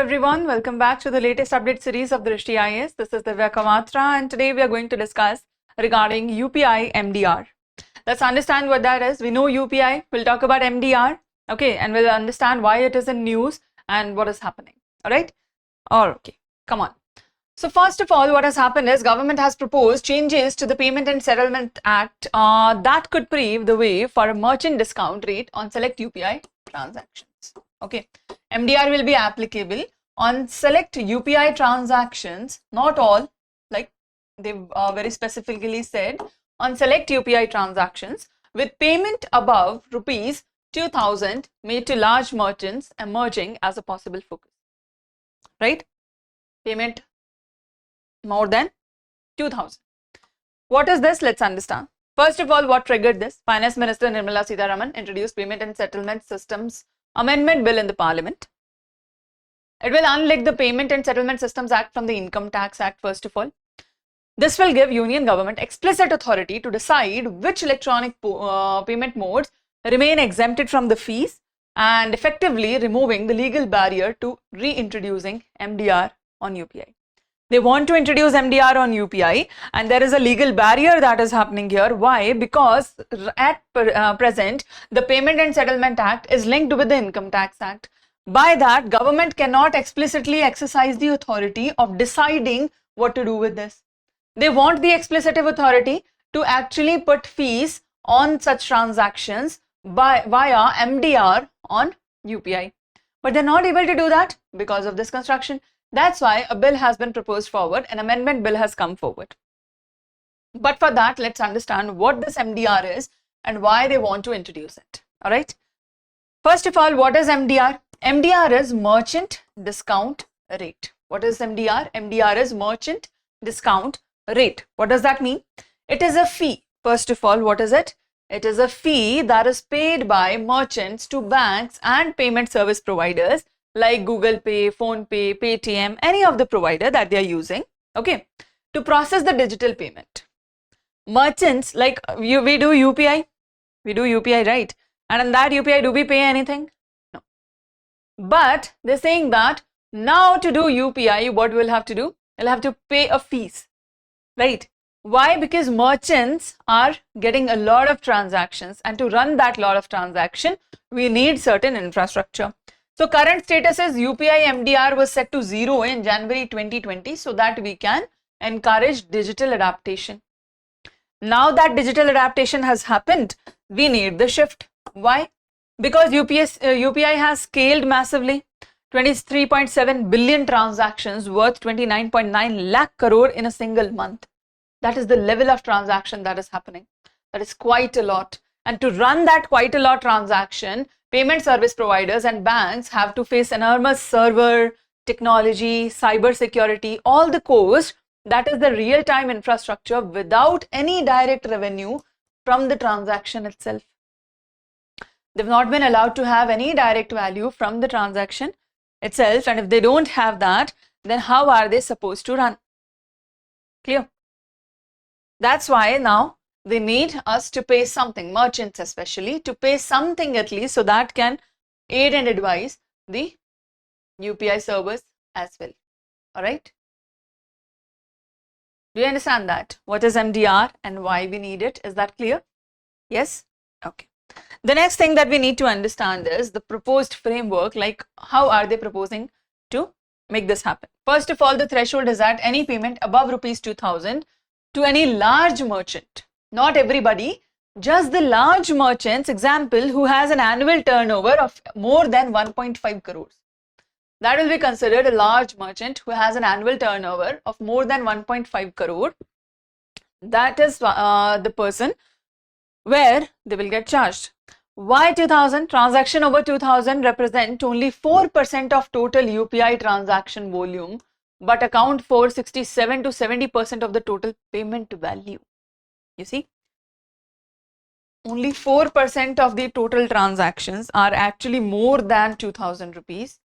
everyone, welcome back to the latest update series of Drishti IAS. This is 𝐾𝐨𝐬𝐬 and today we are going to discuss regarding UPI MDR. Let's understand what that is. We know UPI, we'll talk about MDR, okay, and we'll understand why it is in news and what is happening, alright? Okay, come on. So first of all, what has happened is government has proposed changes to the Payment and Settlement Act that could pave the way for a merchant discount rate on select UPI transactions. Okay, MDR will be applicable on select UPI transactions, not all, like they very specifically said, on select UPI transactions with payment above rupees 2000 made to large merchants emerging as a possible focus, right? Payment more than 2000. What is this? Let's understand. First of all, what triggered this? Finance Minister Nirmala Sitharaman introduced Payment and Settlement Systems Amendment Bill in the Parliament. It will unlink the Payment and Settlement Systems Act from the Income Tax Act first of all. This will give Union Government explicit authority to decide which electronic payment modes remain exempted from the fees and effectively removing the legal barrier to reintroducing MDR on UPI. They want to introduce MDR on UPI and there is a legal barrier that is happening here. Why? Because at present, the Payment and Settlement Act is linked with the Income Tax Act. By that, government cannot explicitly exercise the authority of deciding what to do with this. They want the explicit authority to actually put fees on such transactions via MDR on UPI. But they're not able to do that because of this construction. That's why a bill has been proposed forward, an amendment bill has come forward. But for that, let's understand what this MDR is and why they want to introduce it. All right. First of all, what is MDR? MDR is Merchant Discount Rate. What is MDR? MDR is Merchant Discount Rate. What does that mean? It is a fee. First of all, what is it? It is a fee that is paid by merchants to banks and payment service providers like Google Pay, Phone Pay, Paytm, any of the provider that they are using, okay, to process the digital payment. Merchants, like we do UPI, right? And in that UPI, do we pay anything? No. But they're saying that now to do UPI, what we'll have to do? We'll have to pay a fees, right? Why? Because merchants are getting a lot of transactions and to run that lot of transaction, we need certain infrastructure. So current status is UPI MDR was set to 0 in January 2020 so that we can encourage digital adaptation. Now that digital adaptation has happened, we need the shift. Why? Because UPI has scaled massively. 23.7 billion transactions worth 29.9 lakh crore in a single month. That is the level of transaction that is happening. That is quite a lot. And to run that quite a lot transaction, payment service providers and banks have to face enormous server, technology, cyber security, all the cost that is the real-time infrastructure without any direct revenue from the transaction itself. They've not been allowed to have any direct value from the transaction itself, and if they don't have that, then how are they supposed to run? Clear? That's why now they need us to pay something, merchants especially, to pay something at least so that can aid and advise the UPI servers as well. All right. Do you understand that? What is MDR and why we need it? Is that clear? Yes? Okay. The next thing that we need to understand is the proposed framework, like how are they proposing to make this happen? First of all, the threshold is at any payment above rupees 2000 to any large merchant. Not everybody, just the large merchants, example, who has an annual turnover of more than 1.5 crores. That will be considered a large merchant who has an annual turnover of more than 1.5 crore. That is the person where they will get charged. Why 2000? Transaction over 2000 represent only 4% of total UPI transaction volume, but account for 67 to 70% of the total payment value. You see, only 4% of the total transactions are actually more than 2000 rupees.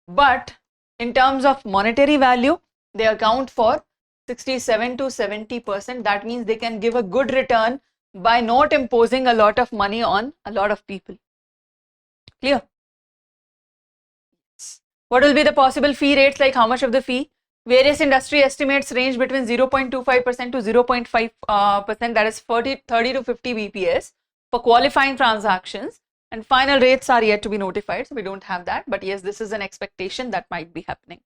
But in terms of monetary value, they account for 67 to 70%. That means they can give a good return by not imposing a lot of money on a lot of people. Clear? What will be the possible fee rates, like how much of the fee? Various industry estimates range between 0.25% to 0.5%, that is 30 to 50 BPS for qualifying transactions, and final rates are yet to be notified, so we don't have that, but yes, this is an expectation that might be happening.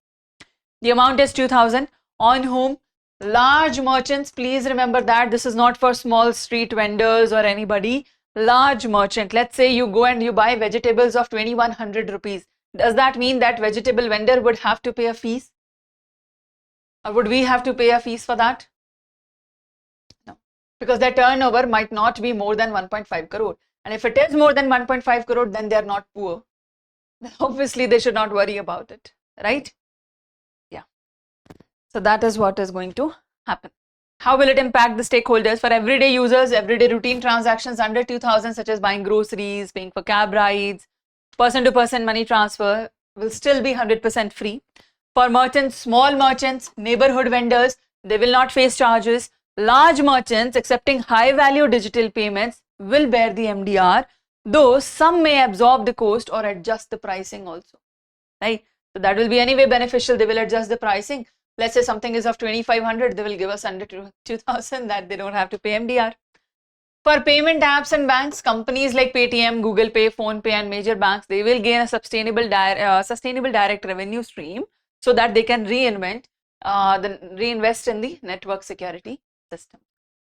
The amount is 2,000. On whom? Large merchants. Please remember that this is not for small street vendors or anybody. Large merchant. Let's say you go and you buy vegetables of 2,100 rupees. Does that mean that vegetable vendor would have to pay a fees? Or would we have to pay a fees for that? No, because their turnover might not be more than 1.5 crore. And if it is more than 1.5 crore, then they are not poor. Then obviously, they should not worry about it, right? Yeah. So that is what is going to happen. How will it impact the stakeholders? For everyday users, everyday routine transactions under 2,000, such as buying groceries, paying for cab rides, person-to-person money transfer, will still be 100% free. For merchants, small merchants, neighborhood vendors, they will not face charges. Large merchants accepting high-value digital payments will bear the MDR, though some may absorb the cost or adjust the pricing also, right? So that will be anyway beneficial. They will adjust the pricing. Let's say something is of 2,500, they will give us under 2,000, that they don't have to pay MDR. For payment apps and banks, companies like Paytm, Google Pay, Phone Pay, and major banks, they will gain a sustainable direct revenue stream so that they can reinvest in the network security system.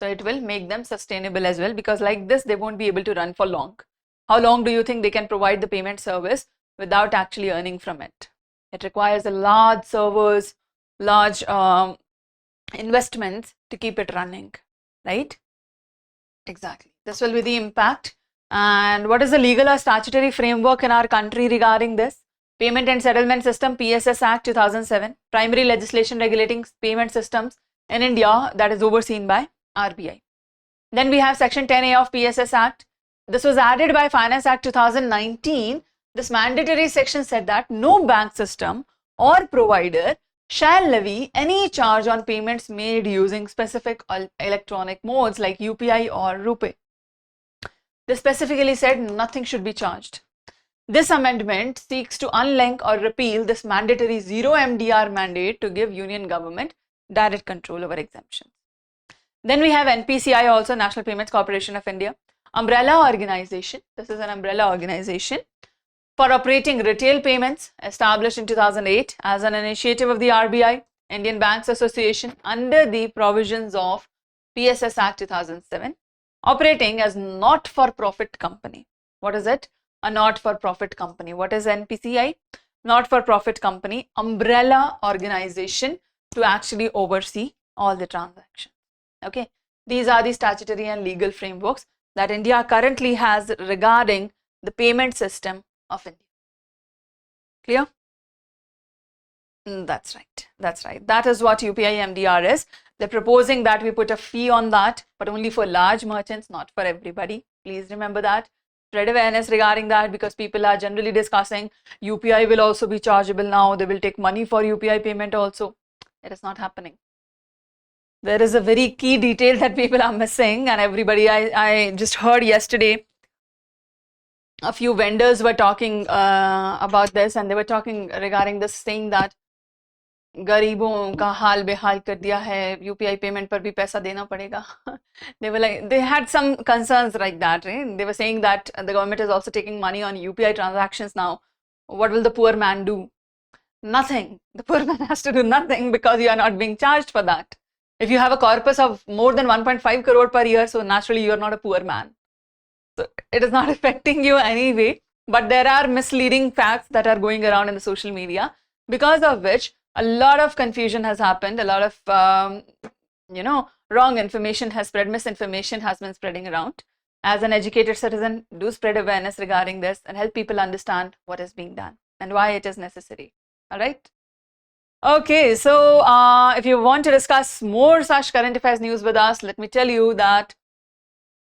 So it will make them sustainable as well, because like this, they won't be able to run for long. How long do you think they can provide the payment service without actually earning from it? It requires a large servers, large investments to keep it running, right? Exactly. This will be the impact. And what is the legal or statutory framework in our country regarding this? Payment and Settlement System, PSS Act 2007, primary legislation regulating payment systems in India, that is overseen by RBI. Then we have Section 10A of PSS Act. This was added by Finance Act 2019. This mandatory section said that no bank system or provider shall levy any charge on payments made using specific electronic modes like UPI or RuPay. This specifically said nothing should be charged. This amendment seeks to unlink or repeal this mandatory zero MDR mandate to give Union government direct control over exemptions. Then we have NPCI also, National Payments Corporation of India, umbrella organization. This is an umbrella organization for operating retail payments, established in 2008 as an initiative of the RBI, Indian Banks Association, under the provisions of PSS Act 2007, operating as not-for-profit company. What is it? A not-for-profit company. What is NPCI? Not-for-profit company, umbrella organization to actually oversee all the transactions. Okay, these are the statutory and legal frameworks that India currently has regarding the payment system of India. Clear? That's right. That's right. That is what UPI MDR is. They're proposing that we put a fee on that, but only for large merchants, not for everybody. Please remember that. Spread awareness regarding that, because people are generally discussing UPI will also be chargeable now. They will take money for UPI payment also. It is not happening. There is a very key detail that people are missing, and everybody, I just heard yesterday, a few vendors were talking about this, and they were talking regarding this, saying that गरीबों का हाल बेहाल कर दिया है, UPI payment पर भी पैसा देना पड़ेगा. They were like, they had some concerns like that, right? They were saying that the government is also taking money on UPI transactions now. What will the poor man do? Nothing. The poor man has to do nothing, because you are not being charged for that. If you have a corpus of more than 1.5 crore per year, so naturally you are not a poor man. So it is not affecting you anyway, but there are misleading facts that are going around in the social media, because of which a lot of confusion has happened, a lot of, wrong information has spread, misinformation has been spreading around. As an educated citizen, do spread awareness regarding this and help people understand what is being done and why it is necessary. All right. Okay, so if you want to discuss more such current affairs news with us, let me tell you that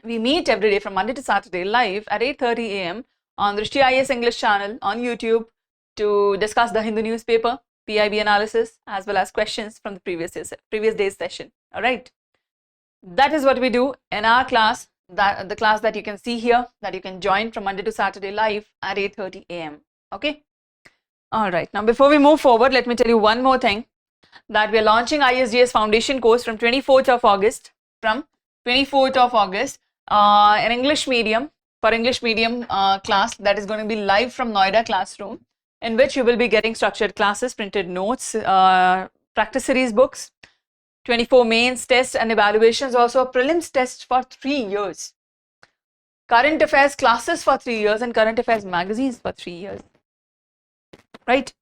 we meet every day from Monday to Saturday live at 8:30 a.m. on Drishti IAS English channel on YouTube to discuss the Hindu newspaper, PIB analysis, as well as questions from the previous day's session. All right. That is what we do in our class, the class that you can see here, that you can join from Monday to Saturday live at 8:30 a.m. Okay. All right. Now, before we move forward, let me tell you one more thing, that we are launching ISGS Foundation course from 24th of August. From 24th of August, an English medium, for English medium class that is going to be live from Noida classroom, in which you will be getting structured classes, printed notes, practice series books, 24 mains, tests and evaluations, also a prelims test for 3 years. Current affairs classes for 3 years and current affairs magazines for 3 years. Right?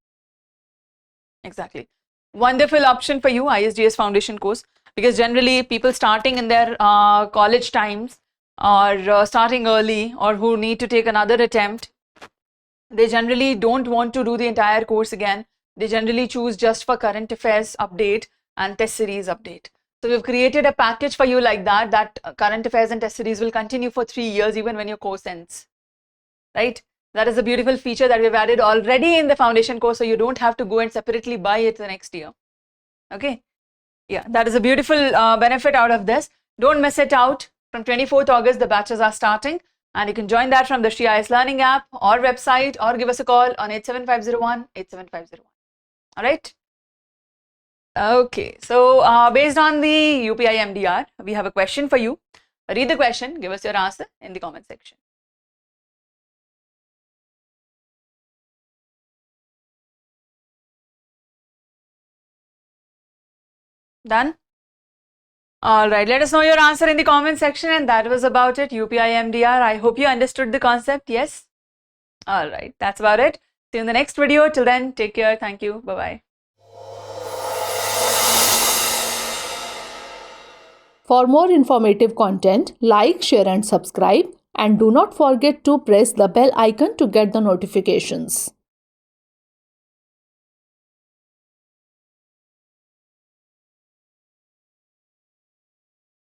Exactly. Wonderful option for you, ISGS Foundation course, because generally people starting in their college times or starting early or who need to take another attempt, they generally don't want to do the entire course again. They generally choose just for current affairs update and test series update. So we've created a package for you like that, current affairs and test series will continue for 3 years even when your course ends. Right? That is a beautiful feature that we've added already in the foundation course, so you don't have to go and separately buy it the next year. Okay? Yeah, that is a beautiful benefit out of this. Don't miss it out. From 24th August, the batches are starting, and you can join that from the Drishti IAS learning app or website, or give us a call on 87501-87501. All right? Okay, so based on the UPI MDR, we have a question for you. Read the question, give us your answer in the comment section. Done? All right, let us know your answer in the comment section, and that was about it. UPI MDR. I hope you understood the concept. Yes? All right, that's about it. See you in the next video. Till then, take care. Thank you. Bye-bye. For more informative content, like, share and subscribe, and do not forget to press the bell icon to get the notifications.